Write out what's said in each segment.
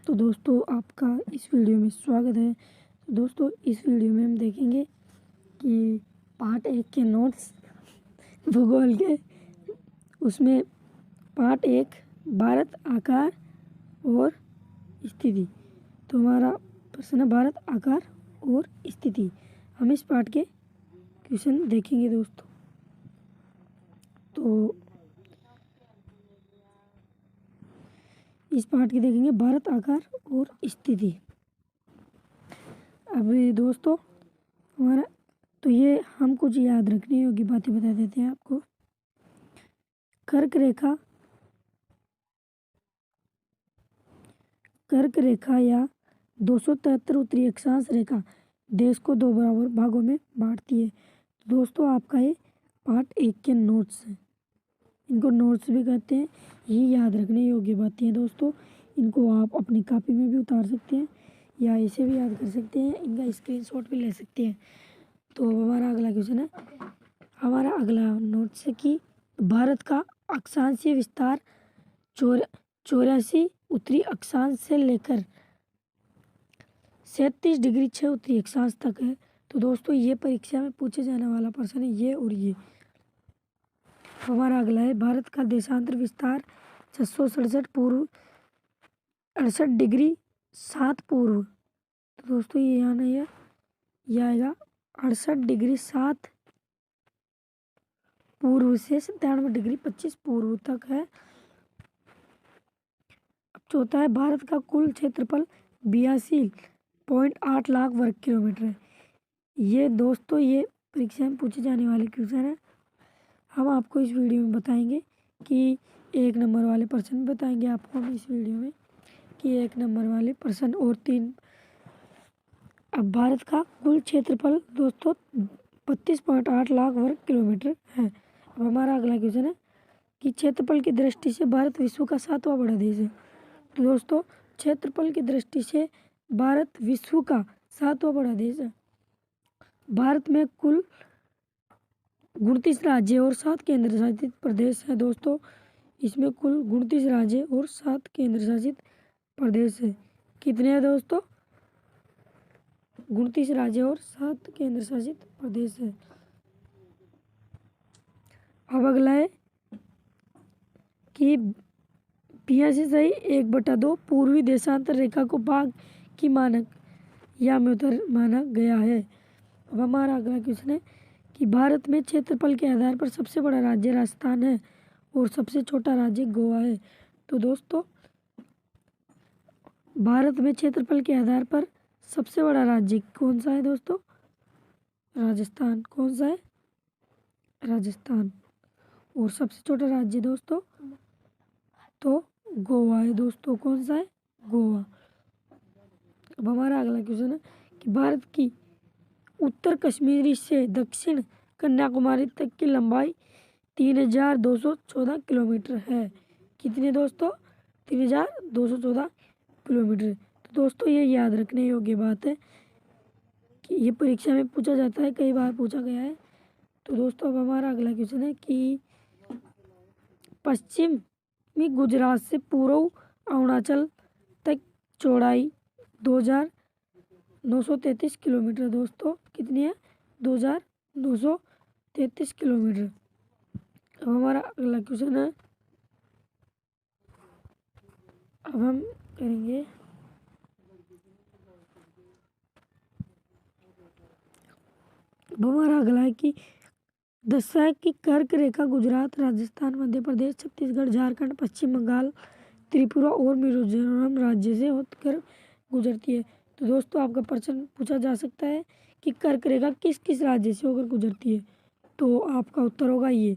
तो दोस्तों आपका इस वीडियो में स्वागत है। तो दोस्तों इस वीडियो में हम देखेंगे कि पार्ट 1 के नोट्स भूगोल के, उसमें पार्ट 1 भारत आकार और स्थिति। तो हमारा प्रश्न है भारत आकार और स्थिति। हम इस पार्ट के क्वेश्चन देखेंगे दोस्तों। तो इस पार्ट के देखेंगे भारत आकार और स्थिति। अब दोस्तों हमारा तो ये हम कुछ याद रखने योग्य बातें बता देते हैं आपको। कर्क रेखा या 273 उत्तरी अक्षांश रेखा देश को दो बराबर भागों में बांटती है। तो दोस्तों आपका ये पार्ट 1 के नोट्स हैं, इनको नोट्स भी कहते हैं। ये याद रखने योग्य बातें हैं दोस्तों। इनको आप अपनी कॉपी में भी उतार सकते हैं या इसे भी याद कर सकते हैं, इनका स्क्रीनशॉट भी ले सकते हैं। तो हमारा अगला क्वेश्चन है, हमारा अगला नोट्स है कि भारत का अक्षांशीय विस्तार 84 उत्तरी अक्षांश से लेकर 37 डिग्री 6 उत्तरी अक्षांश तक है। तो दोस्तों ये परीक्षा में पूछे जाने वाला प्रश्न है, ये और ये। हमारा अगला है, भारत का देशांतर विस्तार 667 पूर्व 68 डिग्री 7 पूर्व। तो दोस्तों ये यहाँ नहीं है, यह आएगा 68 डिग्री 7 पूर्व से 97 डिग्री 25 पूर्व तक है। अब चौथा है, भारत का कुल क्षेत्रफल 82.8 लाख वर्ग किलोमीटर है। ये दोस्तों ये परीक्षा में पूछे जाने वाले क्वेश्चन है। हम आपको इस वीडियो में बताएंगे कि 1 नंबर वाले प्रश्न बताएंगे आपको हम इस वीडियो में कि 1 नंबर वाले प्रश्न और 3। अब भारत का कुल क्षेत्रफल दोस्तों 32.8 लाख वर्ग किलोमीटर है। अब हमारा अगला क्वेश्चन है कि क्षेत्रफल की दृष्टि से भारत विश्व का 7वां बड़ा देश है। तो दोस्तों क्षेत्रफल की दृष्टि से भारत विश्व का 7वां बड़ा देश है। भारत में कुल 29 राज्य और 7 केंद्र शासित प्रदेश है दोस्तों। इसमें कुल 29 राज्य और 7 केंद्र शासित प्रदेश है। कितने हैं दोस्तों? 29 राज्य और 7 केंद्र शासित प्रदेश है। अब अगला है कि 82.1/2 पूर्वी देशांतर रेखा को भाग की मानक या में माना गया है। अब हमारा अगला क्वेश्चन है कि भारत में क्षेत्रफल के आधार पर सबसे बड़ा राज्य राजस्थान है और सबसे छोटा राज्य गोवा है। तो दोस्तों भारत में क्षेत्रफल के आधार पर सबसे बड़ा राज्य कौन सा है दोस्तों? राजस्थान। कौन सा है? राजस्थान। और सबसे छोटा राज्य दोस्तों तो गोवा है दोस्तों। कौन सा है? गोवा। अब हमारा अगला क्वेश्चन है कि भारत की उत्तर कश्मीरी से दक्षिण कन्याकुमारी तक की लंबाई 3214 किलोमीटर है। कितने दोस्तों? 3214 किलोमीटर। तो दोस्तों ये याद रखने योग्य बात है कि ये परीक्षा में पूछा जाता है, कई बार पूछा गया है। तो दोस्तों अब हमारा अगला क्वेश्चन है कि पश्चिमी गुजरात से पूर्व अरुणाचल तक चौड़ाई 2933 किलोमीटर दोस्तों। कितनी है? 2933 किलोमीटर। अब हमारा अगला क्वेश्चन है, अब हम करेंगे अब हमारा अगला है कि दर्शाए कि कर्क रेखा गुजरात, राजस्थान, मध्य प्रदेश, छत्तीसगढ़, झारखंड, पश्चिम बंगाल, त्रिपुरा और मिजोरम राज्य से होकर गुजरती है। तो दोस्तों आपका प्रश्न पूछा जा सकता है कि कर्क रेखा किस किस राज्य से होकर गुजरती है। तो आपका उत्तर होगा ये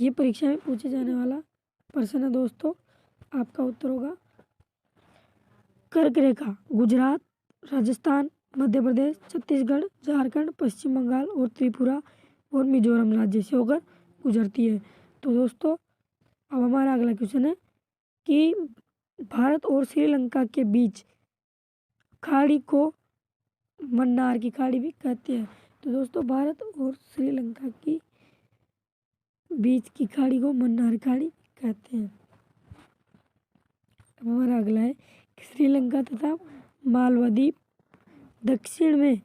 परीक्षा में पूछे जाने वाला प्रश्न है दोस्तों। आपका उत्तर होगा कर्क रेखा गुजरात, राजस्थान, मध्य प्रदेश, छत्तीसगढ़, झारखंड, पश्चिम बंगाल और त्रिपुरा और मिजोरम राज्य से होकर गुजरती है। तो दोस्तों अब हमारा अगला क्वेश्चन है कि भारत और श्रीलंका के बीच खाड़ी को मन्नार की खाड़ी भी कहते हैं। तो दोस्तों भारत और श्रीलंका की बीच की खाड़ी को मन्नार खाड़ी कहते हैं। हमारा अगला है कि श्रीलंका तथा मालदीव दक्षिण में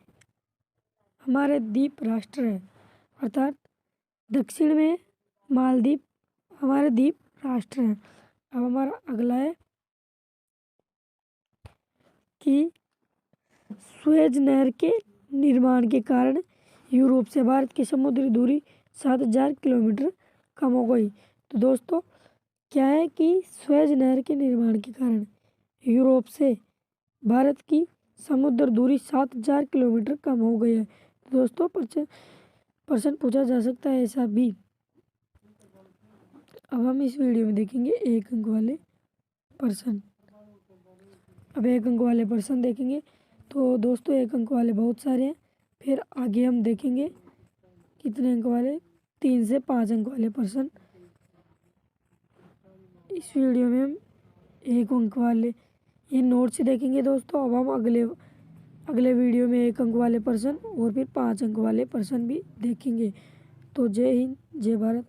हमारे द्वीप राष्ट्र है, अर्थात दक्षिण में मालदीव हमारे द्वीप राष्ट्र हैं। अब हमारा अगला है कि सुएज नहर के निर्माण के कारण यूरोप से भारत की समुद्री दूरी 7000 किलोमीटर कम हो गई। तो दोस्तों क्या है कि सुएज नहर के निर्माण के कारण यूरोप से भारत की समुद्र दूरी 7000 किलोमीटर कम हो गई है। तो दोस्तों प्रश्न पूछा जा सकता है ऐसा भी। अब हम इस वीडियो में देखेंगे 1 अंक वाले प्रश्न। अब 1 अंक वाले प्रश्न देखेंगे। तो दोस्तों 1 अंक वाले बहुत सारे हैं, फिर आगे हम देखेंगे कितने अंक वाले, 3 से 5 अंक वाले प्रश्न। इस वीडियो में हम 1 अंक वाले ये नोट्स देखेंगे दोस्तों। अब हम अगले वीडियो में 1 अंक वाले प्रश्न और फिर 5 अंक वाले प्रश्न भी देखेंगे। तो जय हिंद, जय भारत।